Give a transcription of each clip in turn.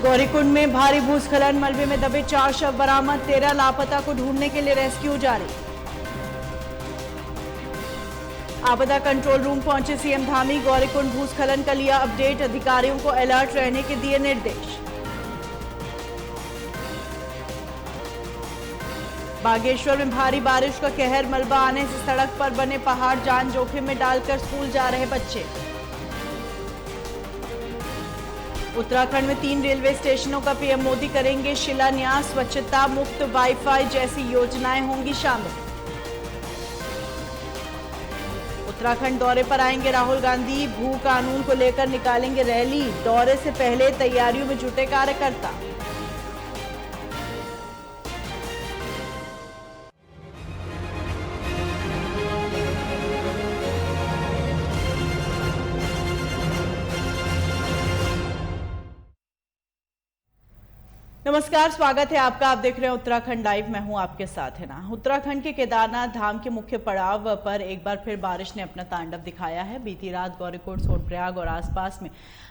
गौरीकुंड में भारी भूस्खलन, मलबे में दबे 4 शव बरामद, 13 लापता को ढूंढने के लिए रेस्क्यू जारी। आपदा कंट्रोल रूम पहुंचे सीएम धामी, गौरीकुंड भूस्खलन का लिया अपडेट, अधिकारियों को अलर्ट रहने के दिए निर्देश। बागेश्वर में भारी बारिश का कहर, मलबा आने से सड़क पर बने पहाड़ जान जोखिम में डालकर स्कूल जा रहे बच्चे। उत्तराखंड में 3 रेलवे स्टेशनों का पीएम मोदी करेंगे शिलान्यास, स्वच्छता मुक्त वाईफाई जैसी योजनाएं होंगी शामिल। उत्तराखंड दौरे पर आएंगे राहुल गांधी, भू कानून को लेकर निकालेंगे रैली, दौरे से पहले तैयारियों में जुटे कार्यकर्ता। नमस्कार, स्वागत है आपका। आप देख रहे हैं उत्तराखंड लाइव, मैं हूं आपके साथ है ना। उत्तराखंड के केदारनाथ धाम के मुख्य पड़ाव पर एक बार फिर बारिश ने अपना तांडव दिखाया है। बीती रात गौरीकुंड, सोनप्रयाग और आसपास में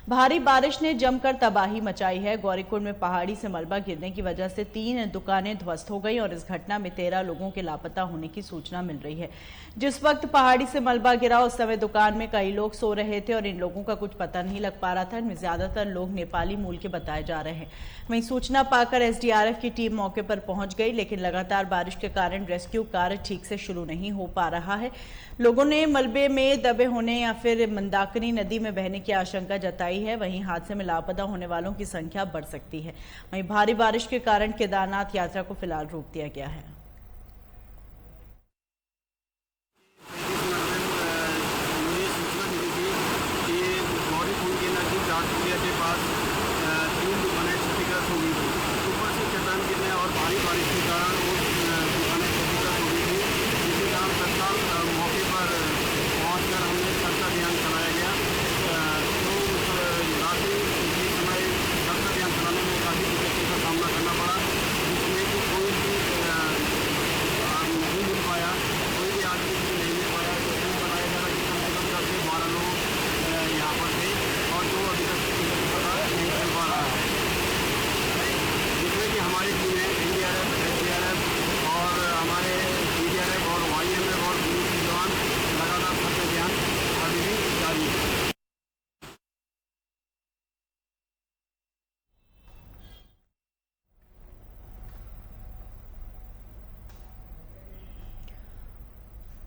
भारी बारिश ने जमकर तबाही मचाई है। गौरीकुंड में पहाड़ी से मलबा गिरने की वजह से 3 दुकानें ध्वस्त हो गई और इस घटना में 13 लोगों के लापता होने की सूचना मिल रही है। जिस वक्त पहाड़ी से मलबा गिरा उस समय दुकान में कई लोग सो रहे थे और इन लोगों का कुछ पता नहीं लग पा रहा था। इनमें ज्यादातर लोग नेपाली मूल के बताए जा रहे हैं। वहीं सूचना पाकर एसडीआरएफ की टीम मौके पर पहुंच गई, लेकिन लगातार बारिश के कारण रेस्क्यू कार्य ठीक से शुरू नहीं हो पा रहा है। लोगों ने मलबे में दबे होने या फिर मंदाकिनी नदी में बहने की आशंका जताई है। वहीं हादसे में लापता होने वालों की संख्या बढ़ सकती है। वहीं भारी बारिश के कारण केदारनाथ यात्रा को फिलहाल रोक दिया गया है।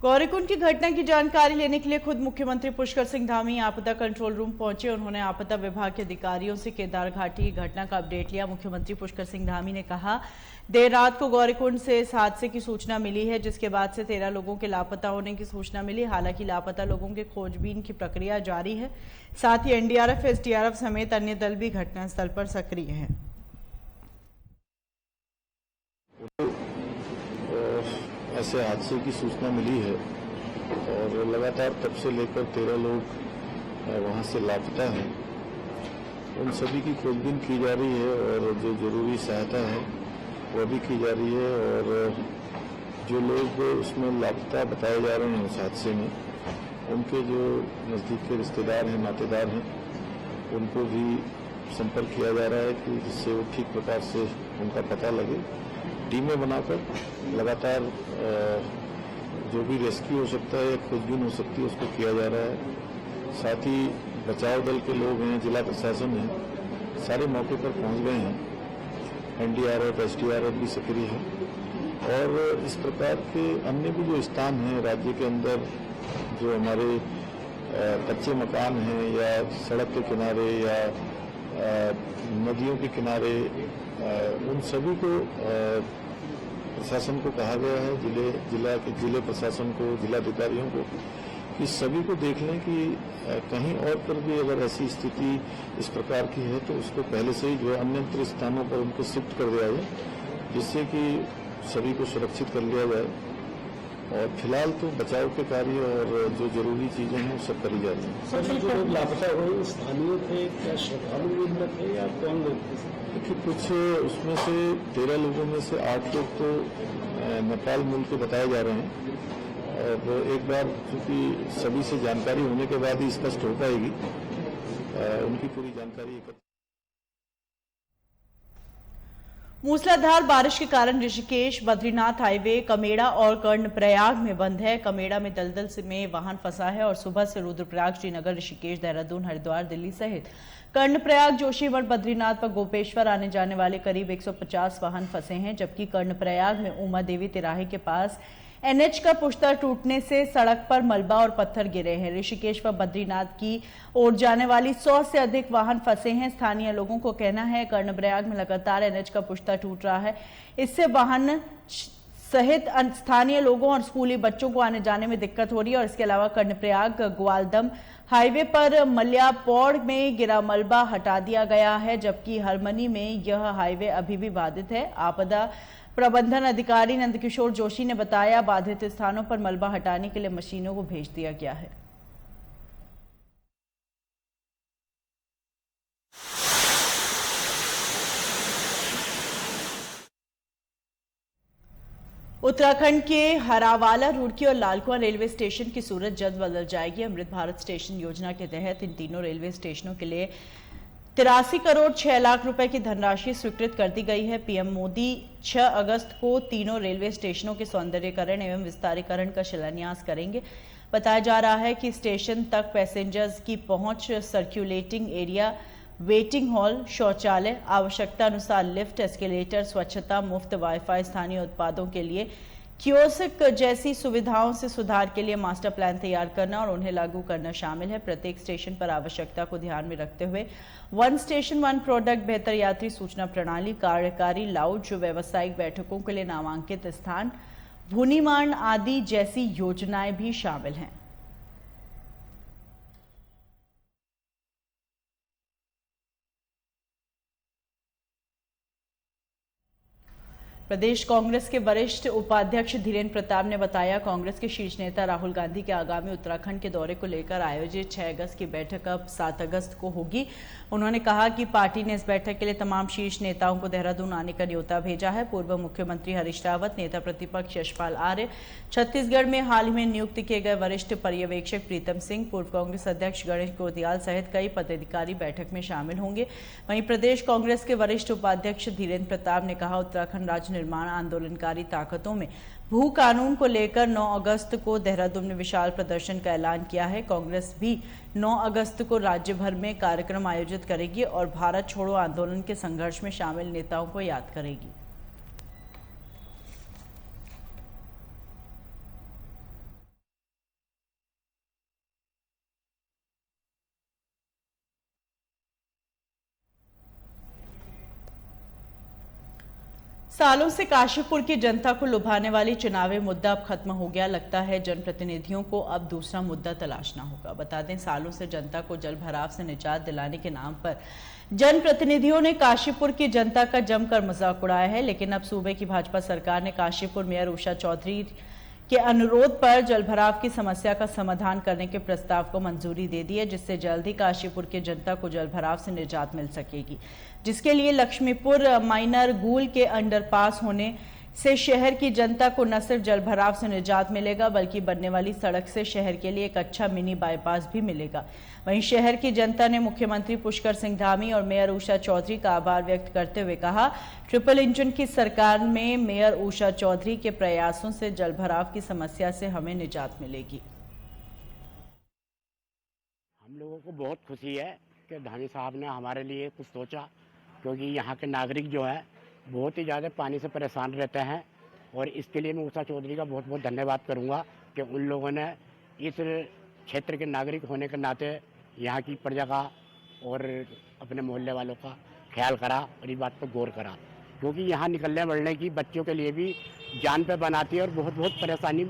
गौरीकुंड की घटना की जानकारी लेने के लिए खुद मुख्यमंत्री पुष्कर सिंह धामी आपदा कंट्रोल रूम पहुंचे। उन्होंने आपदा विभाग के अधिकारियों से केदार घाटी की घटना का अपडेट लिया। मुख्यमंत्री पुष्कर सिंह धामी ने कहा, देर रात को गौरीकुंड से इस हादसे की सूचना मिली है, जिसके बाद से 13 लोगों के लापता होने की सूचना मिली। हालांकि लापता लोगों के खोजबीन की प्रक्रिया जारी है। साथ ही एनडीआरएफ, एसडीआरएफ समेत अन्य दल भी घटनास्थल पर सक्रिय है। ऐसे हादसे की सूचना मिली है और लगातार तब से लेकर 13 लोग वहां से लापता हैं। उन सभी की खोजबीन की जा रही है और जो जरूरी सहायता है वह भी की जा रही है। और जो लोग उसमें लापता बताए जा रहे हैं उस हादसे में, उनके जो नज़दीक के रिश्तेदार हैं, नातेदार हैं, उनको भी संपर्क किया जा रहा है कि जिससे वो ठीक प्रकार से उनका पता लगे। टीमें बनाकर लगातार जो भी रेस्क्यू हो सकता है या खोजबीन हो सकती है उसको किया जा रहा है। साथ ही बचाव दल के लोग हैं, जिला प्रशासन है, सारे मौके पर पहुंच गए हैं। एनडीआरएफ, एसडीआरएफ भी सक्रिय है और इस प्रकार के अन्य भी जो स्थान हैं राज्य के अंदर, जो हमारे कच्चे मकान हैं या सड़क के किनारे या नदियों के किनारे, उन सभी को प्रशासन को कहा गया है, जिले प्रशासन को, जिलाधिकारियों को, कि सभी को देख लें कि कहीं और पर भी अगर ऐसी स्थिति इस प्रकार की है तो उसको पहले से ही जो है अन्यत्र स्थानों पर उनको शिफ्ट कर दिया जाए, जिससे कि सभी को सुरक्षित कर लिया जाए। और फिलहाल तो बचाव के कार्य और जो जरूरी चीजें हैं वो सब करी जा रही हैं। सर, जो लोग लापता हुए स्थानीय थे, क्या श्रद्धालु थे या कौन लोग थे? देखिए, कुछ उसमें से 13 लोगों में से 8 लोग तो नेपाल मूल के बताए जा रहे हैं और एक बार चूंकि सभी से जानकारी होने के बाद ही स्पष्ट हो पाएगी, उनकी पूरी जानकारी एकत्र। मूसलाधार बारिश के कारण ऋषिकेश बद्रीनाथ हाईवे कमेड़ा और कर्णप्रयाग में बंद है। कमेड़ा में दलदल में वाहन फंसा है और सुबह से रुद्रप्रयाग, श्रीनगर, ऋषिकेश, देहरादून, हरिद्वार, दिल्ली सहित कर्णप्रयाग, जोशीमठ, बद्रीनाथ व गोपेश्वर आने जाने वाले करीब 150 वाहन फंसे हैं, जबकि कर्णप्रयाग में उमा देवी तिराहे के पास एनएच का पुश्ता टूटने से सड़क पर मलबा और पत्थर गिरे हैं। ऋषिकेश व बद्रीनाथ की ओर जाने वाली 100 से अधिक वाहन फंसे हैं। स्थानीय लोगों को कहना है कर्णप्रयाग में लगातार एनएच का पुश्ता टूट रहा है, इससे वाहन सहित स्थानीय लोगों और स्कूली बच्चों को आने जाने में दिक्कत हो रही है। और इसके अलावा कर्णप्रयाग ग्वालदम हाईवे पर मल्यापौड़ में गिरा मलबा हटा दिया गया है, जबकि हरमनी में यह हाईवे अभी भी बाधित है। आपदा प्रबंधन अधिकारी नंदकिशोर जोशी ने बताया, बाधित स्थानों पर मलबा हटाने के लिए मशीनों को भेज दिया गया है। उत्तराखंड के हरावाला, रुड़की और लालकुआं रेलवे स्टेशन की सूरत जल्द बदल जाएगी। अमृत भारत स्टेशन योजना के तहत इन तीनों रेलवे स्टेशनों के लिए 83 करोड़ 6 लाख रुपए की धनराशि स्वीकृत कर दी गई है। पीएम मोदी 6 अगस्त को तीनों रेलवे स्टेशनों के सौंदर्यीकरण एवं विस्तारीकरण का शिलान्यास करेंगे। बताया जा रहा है कि स्टेशन तक पैसेंजर्स की पहुंच, सर्कुलेटिंग एरिया, वेटिंग हॉल, शौचालय, आवश्यकता अनुसार लिफ्ट, एस्केलेटर, स्वच्छता, मुफ्त वाईफाई, स्थानीय उत्पादों के लिए कियोस्क जैसी सुविधाओं से सुधार के लिए मास्टर प्लान तैयार करना और उन्हें लागू करना शामिल है। प्रत्येक स्टेशन पर आवश्यकता को ध्यान में रखते हुए वन स्टेशन वन प्रोडक्ट, बेहतर यात्री सूचना प्रणाली, कार्यकारी लाउंज, व्यावसायिक बैठकों के लिए नामांकित स्थान, भूनिर्माण आदि जैसी योजनाएं भी शामिल हैं। प्रदेश कांग्रेस के वरिष्ठ उपाध्यक्ष धीरेन्द्र प्रताप ने बताया, कांग्रेस के शीर्ष नेता राहुल गांधी के आगामी उत्तराखंड के दौरे को लेकर आयोजित 6 अगस्त की बैठक अब 7 अगस्त को होगी। उन्होंने कहा कि पार्टी ने इस बैठक के लिए तमाम शीर्ष नेताओं को देहरादून आने का न्योता भेजा है। पूर्व मुख्यमंत्री हरीश रावत, नेता प्रतिपक्ष यशपाल आर्य, छत्तीसगढ़ में हाल ही में नियुक्त किए गए वरिष्ठ पर्यवेक्षक प्रीतम सिंह, पूर्व कांग्रेस अध्यक्ष गणेश गोतियाल सहित कई पदाधिकारी बैठक में शामिल होंगे। वहीं प्रदेश कांग्रेस के वरिष्ठ उपाध्यक्ष धीरेन्द्र प्रताप ने कहा, उत्तराखंड राज्य निर्माण आंदोलनकारी ताकतों में भू कानून को लेकर 9 अगस्त को देहरादून में विशाल प्रदर्शन का ऐलान किया है। कांग्रेस भी 9 अगस्त को राज्य भर में कार्यक्रम आयोजित करेगी और भारत छोड़ो आंदोलन के संघर्ष में शामिल नेताओं को याद करेगी। सालों से काशीपुर की जनता को लुभाने वाली चुनावी मुद्दा अब खत्म हो गया। लगता है जनप्रतिनिधियों को अब दूसरा मुद्दा तलाशना होगा। बता दें, सालों से जनता को जल भराव से निजात दिलाने के नाम पर जनप्रतिनिधियों ने काशीपुर की जनता का जमकर मजाक उड़ाया है, लेकिन अब सूबे की भाजपा सरकार ने काशीपुर मेयर उषा चौधरी के अनुरोध पर जलभराव की समस्या का समाधान करने के प्रस्ताव को मंजूरी दे दी है, जिससे जल्द ही काशीपुर की जनता को जलभराव से निजात मिल सकेगी, जिसके लिए लक्ष्मीपुर माइनर गूल के अंडरपास होने से शहर की जनता को न सिर्फ जलभराव से निजात मिलेगा, बल्कि बनने वाली सड़क से शहर के लिए एक अच्छा मिनी बाईपास भी मिलेगा। वहीं शहर की जनता ने मुख्यमंत्री पुष्कर सिंह धामी और मेयर उषा चौधरी का आभार व्यक्त करते हुए कहा, ट्रिपल इंजन की सरकार में मेयर उषा चौधरी के प्रयासों से जलभराव की समस्या से हमें निजात मिलेगी। हम लोगों को बहुत खुशी है कि धामी साहब ने हमारे लिए कुछ सोचा, क्योंकि यहाँ के नागरिक जो है बहुत ही ज़्यादा पानी से परेशान रहते हैं। और इसके लिए मैं उषा चौधरी का बहुत बहुत धन्यवाद करूँगा कि उन लोगों ने इस क्षेत्र के नागरिक होने के नाते यहाँ की प्रजा का और अपने मोहल्ले वालों का ख्याल करा और इस बात पर गौर करा, क्योंकि यहाँ निकलने बढ़ने की बच्चों के लिए भी जान पे बनाती है और बहुत बहुत परेशानी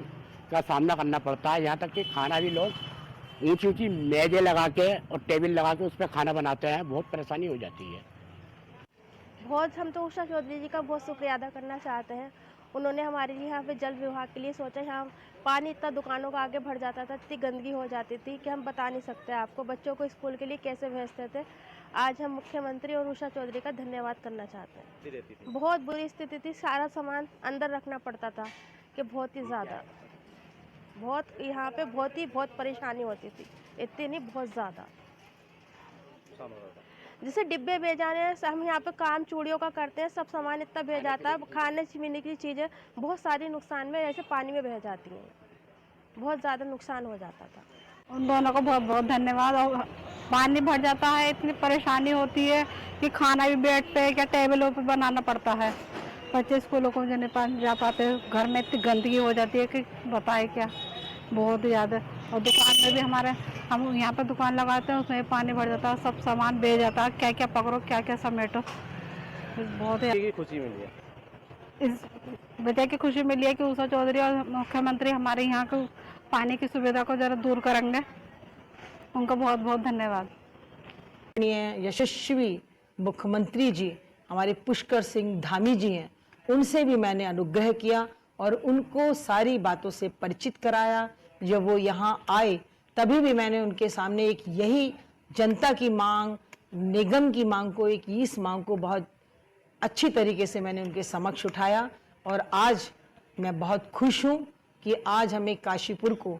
का सामना करना पड़ता है। यहाँ तक कि खाना भी लोग ऊँची ऊँची मेज़ें लगा के और टेबल लगा के उस पर खाना बनाते हैं, बहुत परेशानी हो जाती है। हम तो उषा चौधरी जी का बहुत शुक्रिया अदा करना चाहते हैं। उन्होंने हमारे लिए यहाँ पे जल विभाग के लिए सोचा। यहाँ पानी इतना दुकानों का आगे भर जाता था, इतनी गंदगी हो जाती थी कि हम बता नहीं सकते आपको। बच्चों को स्कूल के लिए कैसे भेजते थे। आज हम मुख्यमंत्री और उषा चौधरी का धन्यवाद करना चाहते हैं। बहुत बुरी स्थिति थी, सारा सामान अंदर रखना पड़ता था कि बहुत ही ज़्यादा, बहुत यहाँ पे बहुत परेशानी होती थी। इतनी नहीं, बहुत ज़्यादा जैसे डिब्बे बह जाने हैं, हम यहाँ पे काम चूड़ियों का करते हैं, सब सामान इतना बह जाता है, खाने पीने की चीज़ें बहुत सारी नुकसान में ऐसे पानी में बह जाती हैं, बहुत ज़्यादा नुकसान हो जाता था। उन दोनों को बहुत बहुत धन्यवाद। और पानी भर जाता है, इतनी परेशानी होती है कि खाना भी बेड पे क्या टेबलों पे बनाना पड़ता है। बच्चे स्कूलों को नहीं जा पाते, घर में इतनी गंदगी हो जाती है कि बताए क्या, बहुत ज़्यादा। और दुकान में भी हम यहाँ पर दुकान लगाते हैं, उसमें भी पानी भर जाता है, सब सामान बह जाता है, क्या क्या पकड़ो क्या क्या समेटो। बहुत खुशी मिली है। इस वजह की खुशी मिली है कि उषा चौधरी और मुख्यमंत्री हमारे यहाँ को पानी की सुविधा को जरा दूर करेंगे। उनका बहुत बहुत धन्यवाद। यशस्वी मुख्यमंत्री जी हमारे पुष्कर सिंह धामी जी हैं, उनसे भी मैंने अनुग्रह किया और उनको सारी बातों से परिचित कराया। जब वो यहाँ आए तभी भी मैंने उनके सामने एक यही जनता की मांग, निगम की मांग को, एक इस मांग को बहुत अच्छी तरीके से मैंने उनके समक्ष उठाया। और आज मैं बहुत खुश हूँ कि आज हमें काशीपुर को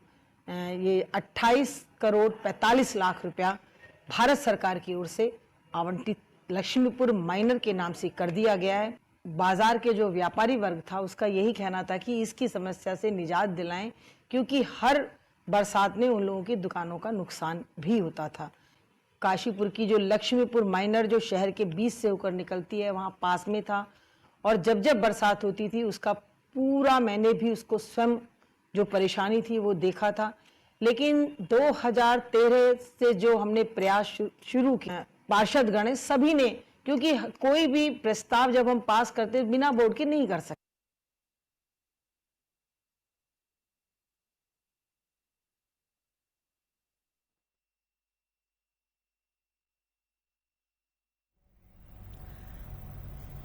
ये 28 करोड़ 45 लाख रुपया भारत सरकार की ओर से आवंटित लक्ष्मीपुर माइनर के नाम से कर दिया गया है। बाजार के जो व्यापारी वर्ग था उसका यही कहना था कि इसकी समस्या से निजात दिलाएं, क्योंकि हर बरसात में उन लोगों की दुकानों का नुकसान भी होता था। काशीपुर की जो लक्ष्मीपुर माइनर जो शहर के बीच से होकर निकलती है वहाँ पास में था, और जब जब बरसात होती थी उसका पूरा मैंने भी उसको स्वयं जो परेशानी थी वो देखा था। लेकिन 2013 से जो हमने प्रयास शुरू किया, पार्षद गण सभी ने, क्योंकि कोई भी प्रस्ताव जब हम पास करते बिना बोर्ड के नहीं कर सकते।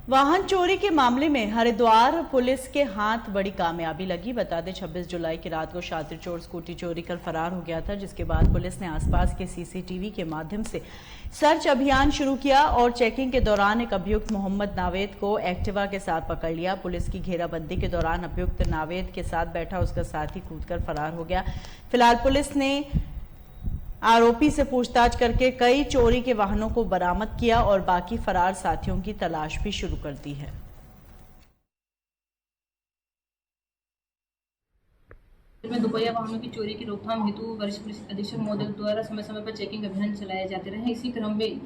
वाहन चोरी के मामले में हरिद्वार पुलिस के हाथ बड़ी कामयाबी लगी। बता दें 26 जुलाई की रात को शातिर चोर स्कूटी चोरी कर फरार हो गया था, जिसके बाद पुलिस ने आसपास के सीसीटीवी के माध्यम से सर्च अभियान शुरू किया और चेकिंग के दौरान एक अभियुक्त मोहम्मद नावेद को एक्टिवा के साथ पकड़ लिया। पुलिस की घेराबंदी के दौरान अभियुक्त नावेद के साथ बैठा उसका साथी कूदकर फरार हो गया। फिलहाल पुलिस ने आरोपी से पूछताछ करके कई चोरी के वाहनों को बरामद किया और बाकी फरार साथियों की तलाश भी शुरू कर दी है। में दोपहिया वाहनों की चोरी की रोकथाम हेतु वरिष्ठ पुलिस अधीक्षक महोदय द्वारा समय समय पर चेकिंग अभियान चलाए जाते रहे। इसी क्रम में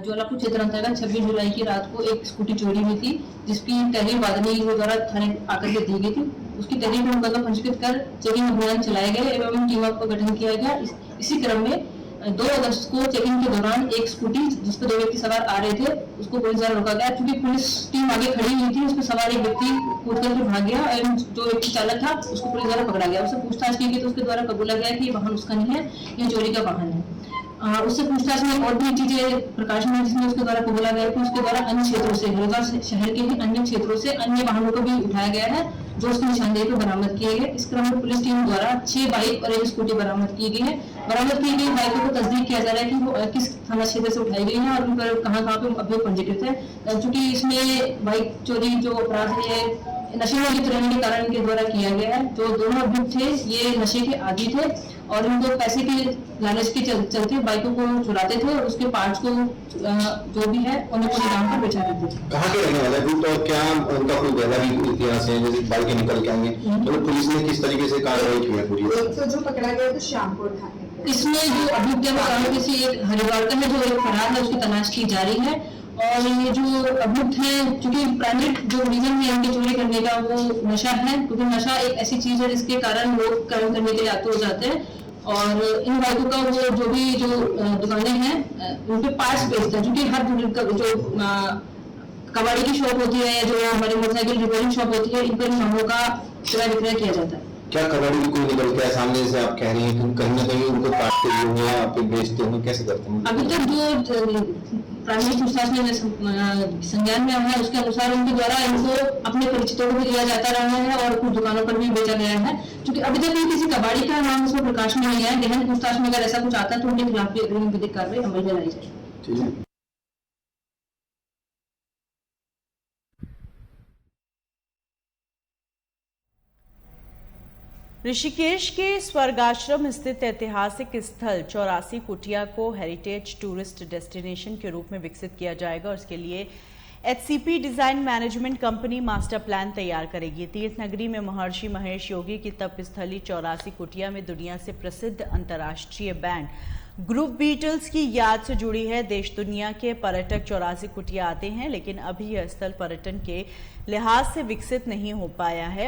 ज्वालापुर क्षेत्र अंतर्गत 26 जुलाई की रात को एक स्कूटी चोरी हुई थी, जिसकी तहरीर बादनी द्वारा थाने आकर के दी गई थी। उसकी तहरीर पर मुकदमा पंजीकृत कर चेकिंग अभियान चलाए गए एवं टीमों का गठन किया गया। इसी क्रम में 2 अगस्त को चेकिंग के दौरान एक स्कूटी जिस पर 2 व्यक्ति सवार आ रहे थे उसको पुलिस द्वारा रोका गया। क्योंकि पुलिस टीम आगे खड़ी हुई थी, उसमें सवार एक व्यक्ति कूद करके भाग गया एवं जो व्यक्ति चालक था उसको पुलिस द्वारा पकड़ा गया। उससे पूछताछ की गई तो उसके द्वारा कबूला गया कि ये वाहन उसका नहीं है, ये चोरी का वाहन है। उससे पूछताछ में और भी चीजें प्रकाश में, जिसमें उसके द्वारा कबूला गया कि उसके द्वारा अन्य क्षेत्रों से, हरिद्वार शहर के ही अन्य क्षेत्रों से अन्य वाहनों को भी उठाया गया है, जो उसकी निशानदेही पर बरामद किए गए। इस क्रम में पुलिस टीम द्वारा 6 बाइक और 1 स्कूटी बरामद की गई है। बरामद की गई बाइकों को तस्दीक किया जा रहा है कि वो किस थाना क्षेत्र से उठाई गई है और उन पर कहाँ पे अभियोग पंजीकृत है। चूंकि इसमें बाइक चोरी जो अपराध है नशे में लिप्त रहने के कारण इनके द्वारा किया गया है। जो दोनों अभियुक्त थे ये नशे के आदी थे और इनको पैसे के लालच के चलते बाइकों को चुराते थे और उसके पार्ट्स को जो भी है उन्हें पूरे दाम पर बेचा करते थे। कहाँ के रहने वाले थे तो क्या उनका कोई गहरा भी इतिहास है, जैसे बाइकें निकल के आएंगे तो पुलिस ने किस तरीके से कार्रवाई की है पूरी? एक तो जो पकड़ा गया तो श्यामपुर थाने, इसमें जो अभियुक्त है एक हरिद्वार का है जो एक फरार है, उसकी तलाश की जा रही है। और ये जो अभियुक्त है, चूंकि प्राइमरी जो रीजन है इनके चोरी करने का वो नशा है, क्योंकि नशा एक ऐसी चीज है जिसके कारण लोग काम करने के लिए आतुर हो जाते हैं। और इन बाइकों का वो जो भी जो दुकानें हैं उनके पार्ट्स बेचते हैं, क्योंकि हर जो कबाड़ी की शॉप होती है, जो हमारी मोटरसाइकिल रिपेयरिंग शॉप होती है, इन पर वाहनों का क्रय विक्रय किया जाता है। क्या कबाड़ी भी कोई निकल के सामने से आप कह रही हैं कि कहीं ना कहीं उनको काटते हुए या फिर बेचते हुए कैसे करते हैं? अभी तक जो प्राइमरी पूछताछ में संज्ञान में है उसके अनुसार उनके द्वारा इनको अपने परिचितों को भी दिया जाता रहा है और कुछ दुकानों पर भी बेचा गया है। क्योंकि अभी तक किसी कबाड़ी का नाम उसमें प्रकाश में नहीं है। गहन पूछताछ में अगर ऐसा कुछ आता है तो उनके खिलाफ भी अग्रिम विधिक कार्रवाई अमल में लाई जाए। ऋषिकेश के स्वर्गाश्रम स्थित ऐतिहासिक स्थल 84 कुटिया को हेरिटेज टूरिस्ट डेस्टिनेशन के रूप में विकसित किया जाएगा और इसके लिए HCP design management company master plan तैयार करेगी। तीर्थ नगरी में महर्षि महेश योगी की तपस्थली 84 कुटिया में दुनिया से प्रसिद्ध अंतर्राष्ट्रीय बैंड ग्रुप बीटल्स की याद से जुड़ी है। देश दुनिया के पर्यटक 84 कुटिया आते हैं, लेकिन अभी यह स्थल पर्यटन के लिहाज से विकसित नहीं हो पाया है।